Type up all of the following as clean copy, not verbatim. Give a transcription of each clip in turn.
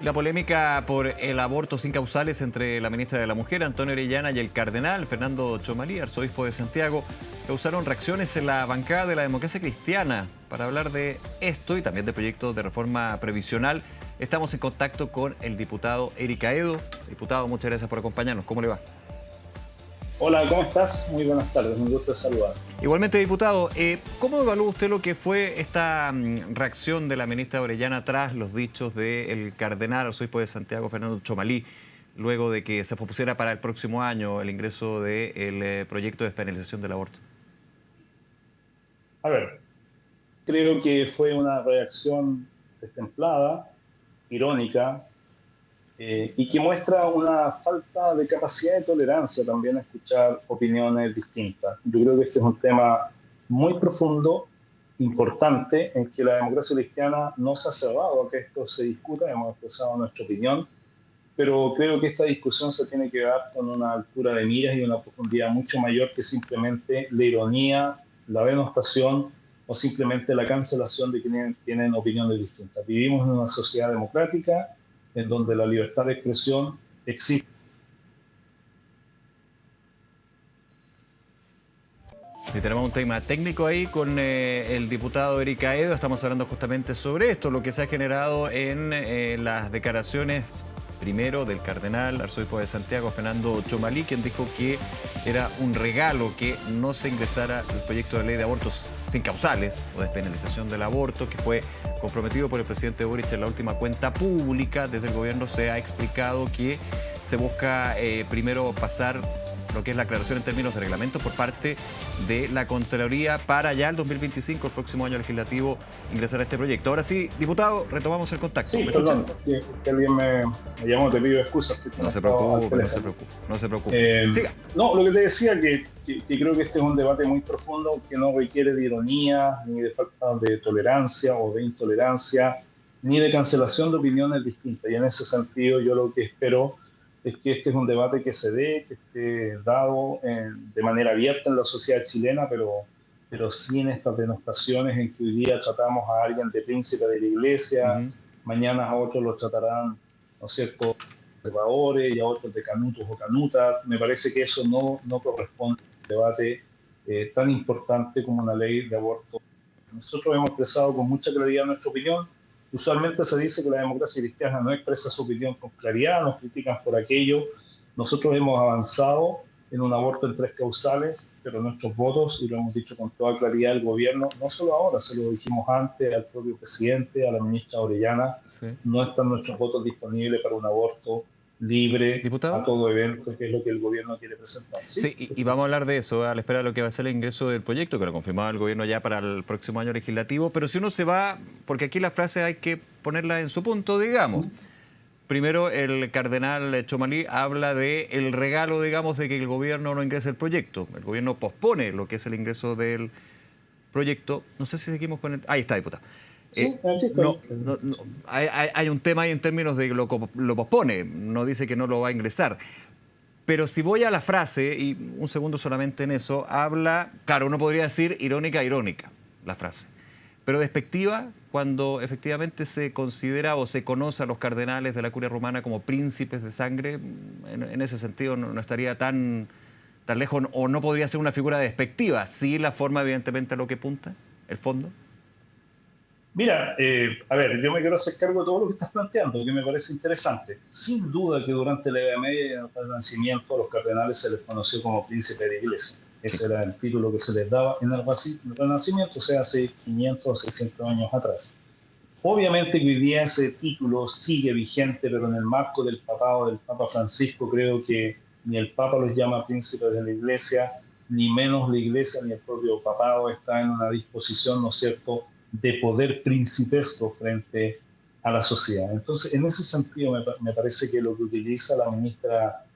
La polémica por el aborto sin causales entre la ministra de la Mujer, Antonio Orellana, y el cardenal Fernando Tchomalí, arzobispo de Santiago, causaron reacciones en la bancada de la Democracia Cristiana. Para hablar de esto y también de proyectos de reforma previsional, estamos en contacto con el diputado Eric Aedo. Diputado, muchas gracias por acompañarnos. ¿Cómo le va? Hola, ¿cómo estás? Muy buenas tardes, un gusto saludar. Igualmente, diputado, ¿cómo evalúa usted lo que fue esta reacción de la ministra Orellana tras los dichos del cardenal arzobispo de Santiago, Fernando Tchomalí, luego de que se propusiera para el próximo año el ingreso del proyecto de despenalización del aborto? A ver, creo que fue una reacción destemplada, irónica, y que muestra una falta de capacidad de tolerancia también a escuchar opiniones distintas. Yo creo que este es un tema muy profundo, importante, en que la democracia cristiana no se ha cerrado a que esto se discuta, hemos expresado nuestra opinión, pero creo que esta discusión se tiene que dar con una altura de miras y una profundidad mucho mayor que simplemente la ironía, la denostación o simplemente la cancelación de quienes tienen opiniones distintas. Vivimos en una sociedad democrática en donde la libertad de expresión existe. Y tenemos un tema técnico ahí con el diputado Eric Aedo. Estamos hablando justamente sobre esto, lo que se ha generado en las declaraciones, primero del cardenal arzobispo de Santiago, Fernando Tchomalí, quien dijo que era un regalo que no se ingresara el proyecto de ley de abortos sin causales o despenalización del aborto, que fue comprometido por el presidente Boric en la última cuenta pública. Desde el gobierno se ha explicado que se busca primero pasar lo que es la aclaración en términos de reglamento por parte de la Contraloría para ya el 2025, el próximo año legislativo, ingresar a este proyecto. Ahora sí, diputado, retomamos el contacto. Sí, ¿Me escucha? perdón, que alguien me llamó, te pido excusas. No se preocupe, no se preocupe, no se preocupe. Siga. No, lo que te decía, que creo que este es un debate muy profundo que no requiere de ironía, ni de falta de tolerancia o de intolerancia, ni de cancelación de opiniones distintas. Y en ese sentido yo lo que espero es que este es un debate que se dé, que esté dado de manera abierta en la sociedad chilena, pero sin estas denostaciones en que hoy día tratamos a alguien de príncipe de la iglesia, mañana a otros los tratarán, ¿no es cierto?, conservadores y a otros de canutos o canutas. Me parece que eso no corresponde a un debate tan importante como una ley de aborto. Nosotros hemos expresado con mucha claridad nuestra opinión. Usualmente se dice que la democracia cristiana no expresa su opinión con claridad, nos critican por aquello. Nosotros hemos avanzado en un aborto en 3 causales, pero nuestros votos, y lo hemos dicho con toda claridad al gobierno, no solo ahora, se lo dijimos antes al propio presidente, a la ministra Orellana, Sí. no están nuestros votos disponibles para un aborto libre a Diputado. todo evento, que es lo que el gobierno quiere presentar. Sí, y vamos a hablar de eso, a la espera de lo que va a ser el ingreso del proyecto, que lo confirmaba el gobierno ya para el próximo año legislativo. Pero si uno se va, porque aquí la frase hay que ponerla en su punto, digamos. Primero, el cardenal Tchomalí habla de el regalo, digamos, de que el gobierno no ingrese el proyecto. El gobierno pospone lo que es el ingreso del proyecto. No sé si seguimos con el... Ahí está, diputado. Sí, aquí No, estoy. hay un tema ahí en términos de que lo pospone, no dice que no lo va a ingresar. Pero si voy a la frase, y un segundo solamente en eso, habla, claro, uno podría decir irónica, la frase, pero despectiva cuando efectivamente se considera o se conoce a los cardenales de la curia romana como príncipes de sangre. En ese sentido no estaría tan lejos, o no podría ser una figura despectiva. Sí, la forma evidentemente a lo que apunta, el fondo. Mira, a ver, yo me quiero hacer cargo de todo lo que estás planteando, que me parece interesante. Sin duda que durante la Edad Media y el Renacimiento a los cardenales se les conoció como príncipe de iglesia. Sí. Ese era el título que se les daba en el Renacimiento, o sea, hace 500 o 600 años atrás. Obviamente que hoy día ese título sigue vigente, pero en el marco del papado del Papa Francisco creo que ni el Papa los llama príncipes de la iglesia, ni menos la iglesia ni el propio papado está en una disposición, ¿no es cierto?, de poder principesco frente a la sociedad. Entonces, en ese sentido, me parece que lo que utiliza la ministra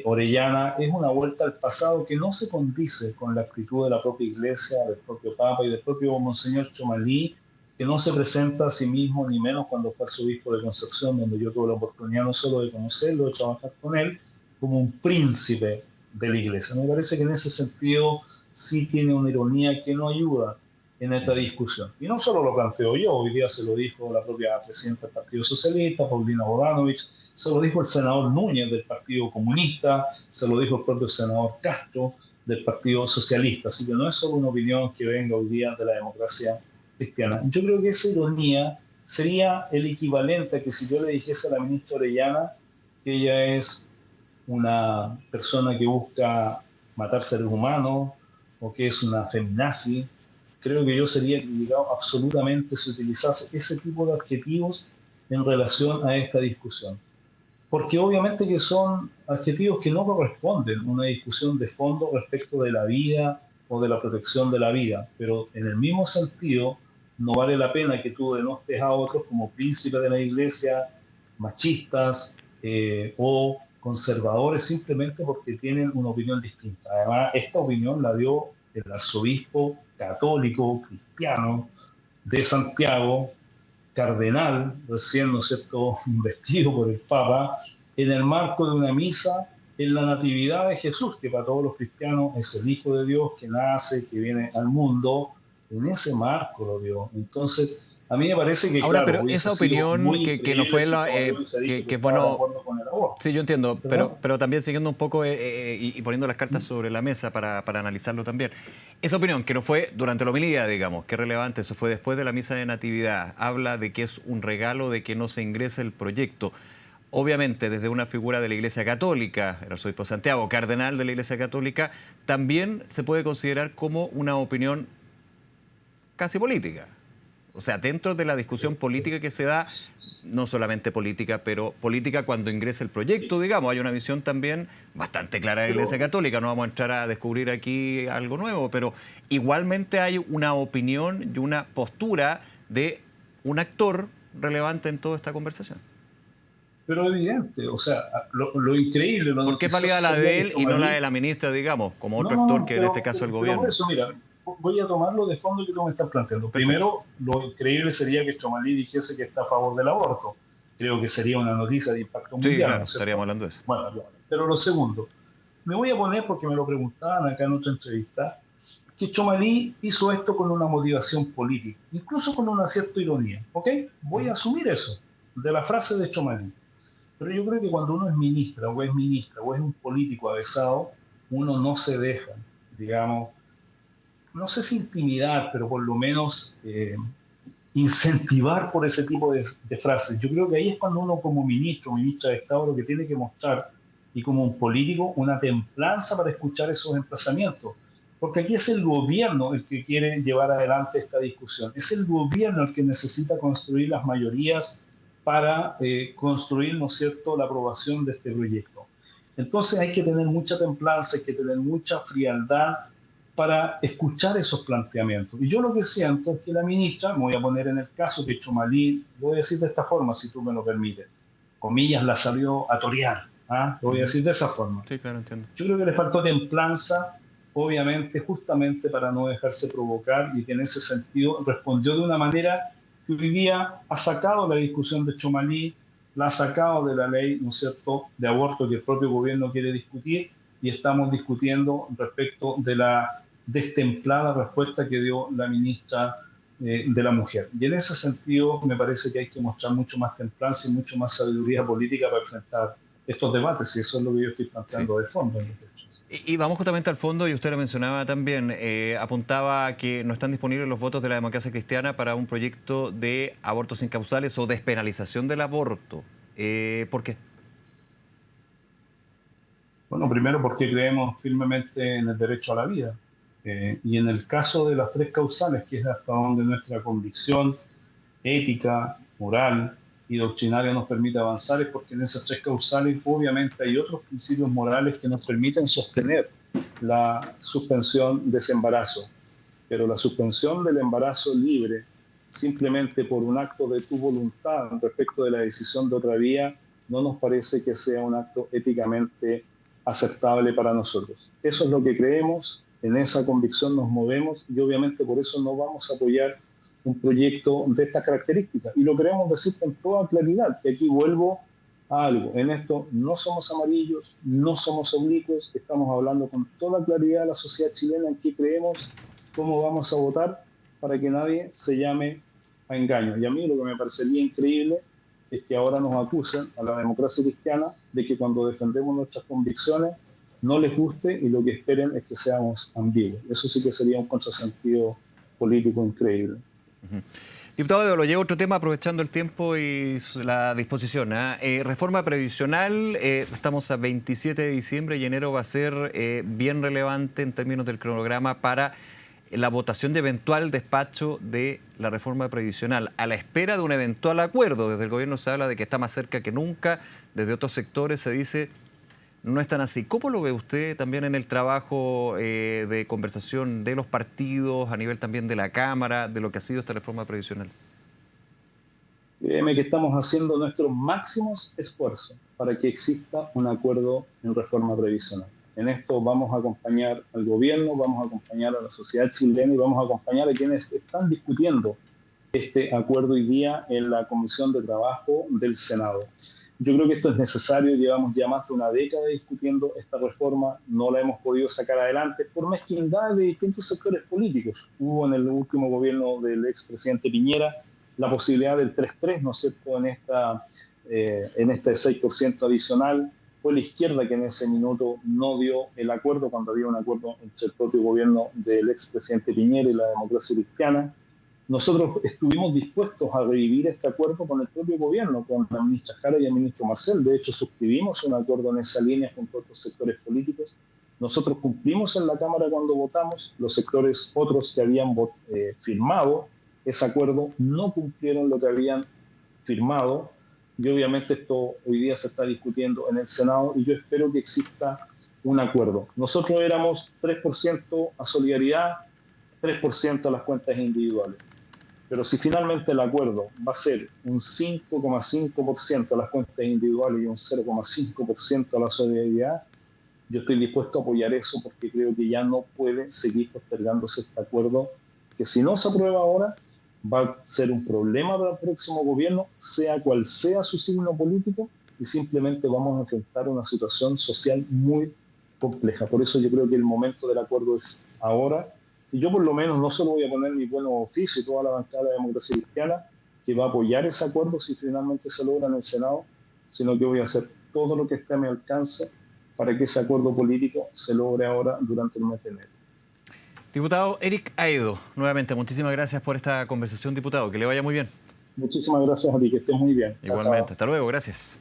Orellana es una vuelta al pasado que no se condice con la actitud de la propia iglesia, del propio Papa y del propio Monseñor Tchomalí, que no se presenta a sí mismo, ni menos cuando fue arzobispo de Concepción, donde yo tuve la oportunidad no solo de conocerlo, de trabajar con él, como un príncipe de la iglesia. Me parece que en ese sentido sí tiene una ironía que no ayuda en esta discusión. Y no solo lo planteo yo, hoy día se lo dijo la propia presidenta del Partido Socialista, Paulina Bodanovich, se lo dijo el senador Núñez del Partido Comunista, se lo dijo el propio senador Castro del Partido Socialista. Así que no es solo una opinión que venga hoy día de la democracia cristiana. Yo creo que esa ironía sería el equivalente a que si yo le dijese a la ministra Orellana que ella es una persona que busca matar seres humanos o que es una feminazi. Creo que yo sería criticado absolutamente si utilizase ese tipo de adjetivos en relación a esta discusión. Porque obviamente que son adjetivos que no corresponden a una discusión de fondo respecto de la vida o de la protección de la vida. Pero en el mismo sentido, no vale la pena que tú denostes a otros como príncipes de la iglesia, machistas o conservadores simplemente porque tienen una opinión distinta. Además, esta opinión la dio el arzobispo católico cristiano de Santiago, cardenal, recién, ¿no es cierto?, investido por el Papa, en el marco de una misa en la Natividad de Jesús, que para todos los cristianos es el Hijo de Dios que nace, que viene al mundo. En ese marco lo dio. Entonces, a mí me parece que, Ahora, claro, pero esa opinión que no fue la... que bueno... Sí, yo entiendo, pero también siguiendo un poco y poniendo las cartas sobre la mesa para analizarlo también. Esa opinión que no fue durante la homilía, digamos, que es relevante, eso fue después de la misa de Natividad, habla de que es un regalo de que no se ingrese el proyecto. Obviamente, desde una figura de la Iglesia Católica, el arzobispo Santiago, cardenal de la Iglesia Católica, también se puede considerar como una opinión casi política. O sea, dentro de la discusión política que se da, no solamente política, pero política cuando ingresa el proyecto, digamos, hay una visión también bastante clara de la Iglesia Católica, no vamos a entrar a descubrir aquí algo nuevo, pero igualmente hay una opinión y una postura de un actor relevante en toda esta conversación. Pero evidente, o sea, lo increíble... ¿Por qué es válida la de él y no la de la ministra, digamos, como otro actor que en este caso el gobierno? Por eso, mira, voy a tomarlo de fondo que tú me estás planteando. Perfecto. Primero, lo increíble sería que Tchomalí dijese que está a favor del aborto. Creo que sería una noticia de impacto mundial. Sí, claro, ¿no? estaríamos hablando de eso. Bueno, pero lo segundo, me voy a poner, porque me lo preguntaban acá en otra entrevista, que Tchomalí hizo esto con una motivación política, incluso con una cierta ironía. ¿Ok? Voy a asumir eso, de la frase de Tchomalí. Pero yo creo que cuando uno es ministra o es un político avesado, uno no se deja, digamos, no sé si intimidar, pero por lo menos incentivar por ese tipo de frases. Yo creo que ahí es cuando uno como ministro o ministra de Estado lo que tiene que mostrar, y como un político, una templanza para escuchar esos emplazamientos. Porque aquí es el gobierno el que quiere llevar adelante esta discusión. Es el gobierno el que necesita construir las mayorías para construir, ¿no es cierto?, la aprobación de este proyecto. Entonces hay que tener mucha templanza, hay que tener mucha frialdad para escuchar esos planteamientos. Y yo lo que siento es que la ministra, me voy a poner en el caso que Tchomalí, voy a decir de esta forma, si tú me lo permites, comillas, la salió a torear, ¿ah? Lo voy a decir de esa forma. Sí, claro, entiendo. Yo creo que le faltó templanza, obviamente, justamente para no dejarse provocar, y que en ese sentido respondió de una manera que hoy día ha sacado la discusión de Tchomalí, la ha sacado de la ley, ¿no es cierto?, de aborto que el propio gobierno quiere discutir, y estamos discutiendo respecto de la destemplada respuesta que dio la ministra de la Mujer. Y en ese sentido me parece que hay que mostrar mucho más templanza y mucho más sabiduría política para enfrentar estos debates, y eso es lo que yo estoy planteando de fondo. Y vamos justamente al fondo, y usted lo mencionaba también, apuntaba que no están disponibles los votos de la democracia cristiana para un proyecto de abortos sin causales o despenalización del aborto. ¿Por qué? Bueno, primero porque creemos firmemente en el derecho a la vida. Y en el caso de las tres causales, que es hasta donde nuestra convicción ética, moral y doctrinaria nos permite avanzar, es porque en esas tres causales obviamente hay otros principios morales que nos permiten sostener la suspensión de ese embarazo. Pero la suspensión del embarazo libre, simplemente por un acto de tu voluntad respecto de la decisión de otra vía, no nos parece que sea un acto éticamente aceptable para nosotros. Eso es lo que creemos, en esa convicción nos movemos, y obviamente por eso no vamos a apoyar un proyecto de estas características. Y lo queremos decir con toda claridad, que aquí vuelvo a algo. En esto no somos amarillos, no somos oblicuos, estamos hablando con toda claridad a la sociedad chilena en qué creemos, cómo vamos a votar, para que nadie se llame a engaño. Y a mí lo que me parecería increíble es que ahora nos acusen a la democracia cristiana de que cuando defendemos nuestras convicciones no les guste y lo que esperen es que seamos ambiguos. Eso sí que sería un contrasentido político increíble. Diputado, lo llevo a otro tema aprovechando el tiempo y la disposición. Reforma previsional, estamos a 27 de diciembre y enero va a ser bien relevante en términos del cronograma para la votación de eventual despacho de la reforma previsional, a la espera de un eventual acuerdo. Desde el gobierno se habla de que está más cerca que nunca, desde otros sectores se dice no es tan así. ¿Cómo lo ve usted también en el trabajo de conversación de los partidos, a nivel también de la Cámara, de lo que ha sido esta reforma previsional? Créeme que estamos haciendo nuestros máximos esfuerzos para que exista un acuerdo en reforma previsional. En esto vamos a acompañar al gobierno, vamos a acompañar a la sociedad chilena y vamos a acompañar a quienes están discutiendo este acuerdo hoy día en la Comisión de Trabajo del Senado. Yo creo que esto es necesario, llevamos ya más de una década discutiendo esta reforma, no la hemos podido sacar adelante por mezquindad de distintos sectores políticos. Hubo en el último gobierno del expresidente Piñera la posibilidad del 3-3, ¿no es cierto?, en este 6% adicional. Fue la izquierda que en ese minuto no dio el acuerdo cuando había un acuerdo entre el propio gobierno del expresidente Piñera y la democracia cristiana. Nosotros estuvimos dispuestos a revivir este acuerdo con el propio gobierno, con la ministra Jara y el ministro Marcel. De hecho, suscribimos un acuerdo en esa línea junto a otros sectores políticos. Nosotros cumplimos en la Cámara cuando votamos. Los sectores otros que habían firmado ese acuerdo no cumplieron lo que habían firmado. Y obviamente esto hoy día se está discutiendo en el Senado y yo espero que exista un acuerdo. Nosotros éramos 3% a solidaridad, 3% a las cuentas individuales. Pero si finalmente el acuerdo va a ser un 5,5% a las cuentas individuales y un 0,5% a la solidaridad, yo estoy dispuesto a apoyar eso porque creo que ya no puede seguir postergándose este acuerdo, que si no se aprueba ahora va a ser un problema para el próximo gobierno, sea cual sea su signo político, y simplemente vamos a enfrentar una situación social muy compleja. Por eso yo creo que el momento del acuerdo es ahora. Y yo por lo menos no solo voy a poner mi buen oficio y toda la bancada de la democracia cristiana que va a apoyar ese acuerdo si finalmente se logra en el Senado, sino que voy a hacer todo lo que esté a mi alcance para que ese acuerdo político se logre ahora durante el mes de enero. Diputado Eric Aedo, nuevamente, muchísimas gracias por esta conversación, diputado. Que le vaya muy bien. Muchísimas gracias a ti, que estés muy bien. Igualmente, Chao. hasta luego, gracias.